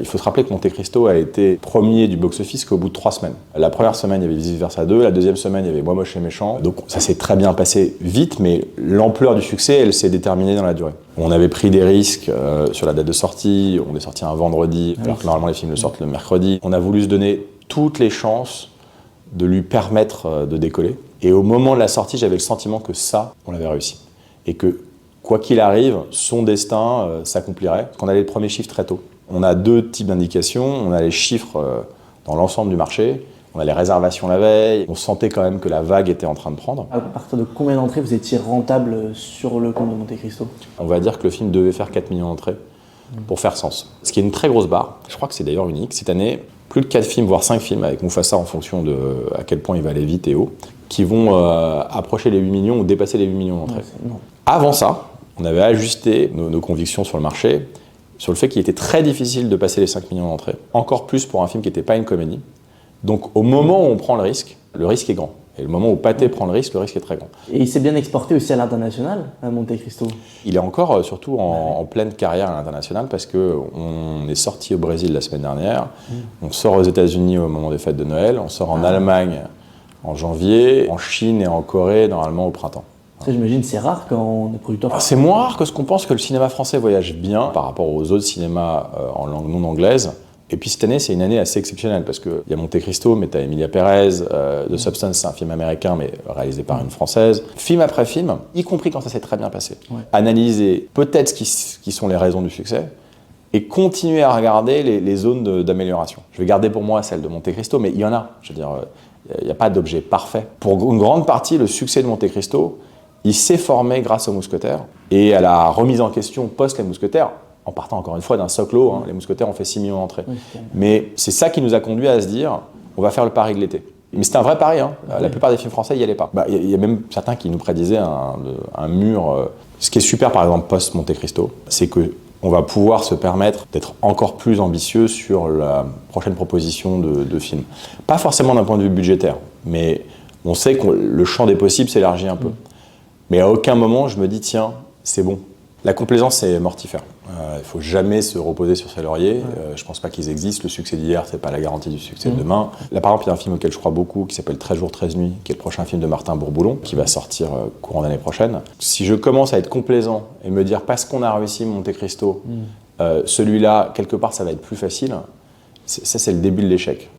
Il faut se rappeler que Monte Cristo a été premier du box-office qu'au bout de 3 semaines. La première semaine, il y avait Vice Versa 2, la deuxième semaine, il y avait Moi Moche et Méchant. Donc ça s'est très bien passé vite, mais l'ampleur du succès, elle s'est déterminée dans la durée. On avait pris des risques sur la date de sortie, on est sorti un vendredi, alors que normalement les films le sortent le mercredi. On a voulu se donner toutes les chances de lui permettre de décoller. Et au moment de la sortie, j'avais le sentiment que ça, on l'avait réussi. Et que, quoi qu'il arrive, son destin s'accomplirait. On avait le premier chiffre très tôt. On a 2 types d'indications. On a les chiffres dans l'ensemble du marché. On a les réservations la veille. On sentait quand même que la vague était en train de prendre. À partir de combien d'entrées vous étiez rentable sur le compte de Monte Cristo? On va dire que le film devait faire 4 millions d'entrées pour faire sens. Ce qui est une très grosse barre. Je crois que c'est d'ailleurs unique. Cette année, plus de 4 films, voire 5 films avec Mufasa en fonction de à quel point il va aller vite et haut, qui vont approcher les 8 millions ou dépasser les 8 millions d'entrées. Avant ça, on avait ajusté nos convictions sur le marché, sur le fait qu'il était très difficile de passer les 5 millions d'entrées, encore plus pour un film qui n'était pas une comédie. Donc au moment où on prend le risque est grand. Et le moment où Pathé prend le risque est très grand. Et il s'est bien exporté aussi à l'international, à Monte Cristo. Il est encore surtout en pleine carrière à l'international parce qu'on est sorti au Brésil la semaine dernière, on sort aux États-Unis au moment des fêtes de Noël, on sort en Allemagne en janvier, en Chine et en Corée normalement au printemps. Ça, j'imagine, c'est rare quand on est producteur. C'est moins rare que ce qu'on pense que le cinéma français voyage bien par rapport aux autres cinémas en langue non anglaise. Et puis cette année, c'est une année assez exceptionnelle parce qu'il y a Monte Cristo, mais tu as Emilia Pérez, The Substance, c'est un film américain mais réalisé par une Française. Film après film, y compris quand ça s'est très bien passé. Analyser peut-être ce qui sont les raisons du succès et continuer à regarder les zones d'amélioration. Je vais garder pour moi celle de Monte Cristo, mais il y en a. Je veux dire, il n'y a pas d'objet parfait. Pour une grande partie, le succès de Monte Cristo, il s'est formé grâce aux Mousquetaires et à la remise en question post les Mousquetaires, en partant encore une fois d'un socle haut. Les Mousquetaires ont fait 6 millions d'entrées. Mais c'est ça qui nous a conduit à se dire, on va faire le pari de l'été. Mais c'était un vrai pari. La plupart des films français n'y allaient pas. Il y a même certains qui nous prédisaient un mur. Ce qui est super, par exemple, post Monte Cristo, c'est qu'on va pouvoir se permettre d'être encore plus ambitieux sur la prochaine proposition de films. Pas forcément d'un point de vue budgétaire, mais on sait que le champ des possibles s'élargit un peu. Mais à aucun moment, je me dis, tiens, c'est bon. La complaisance, c'est mortifère. Il ne faut jamais se reposer sur ses lauriers. Je ne pense pas qu'ils existent. Le succès d'hier, ce n'est pas la garantie du succès de demain. Là, par exemple, il y a un film auquel je crois beaucoup, qui s'appelle 13 jours, 13 nuits, qui est le prochain film de Martin Bourboulon, qui va sortir courant d'année prochaine. Si je commence à être complaisant et me dire, parce qu'on a réussi Monte Cristo, celui-là, quelque part, ça va être plus facile, ça, c'est le début de l'échec.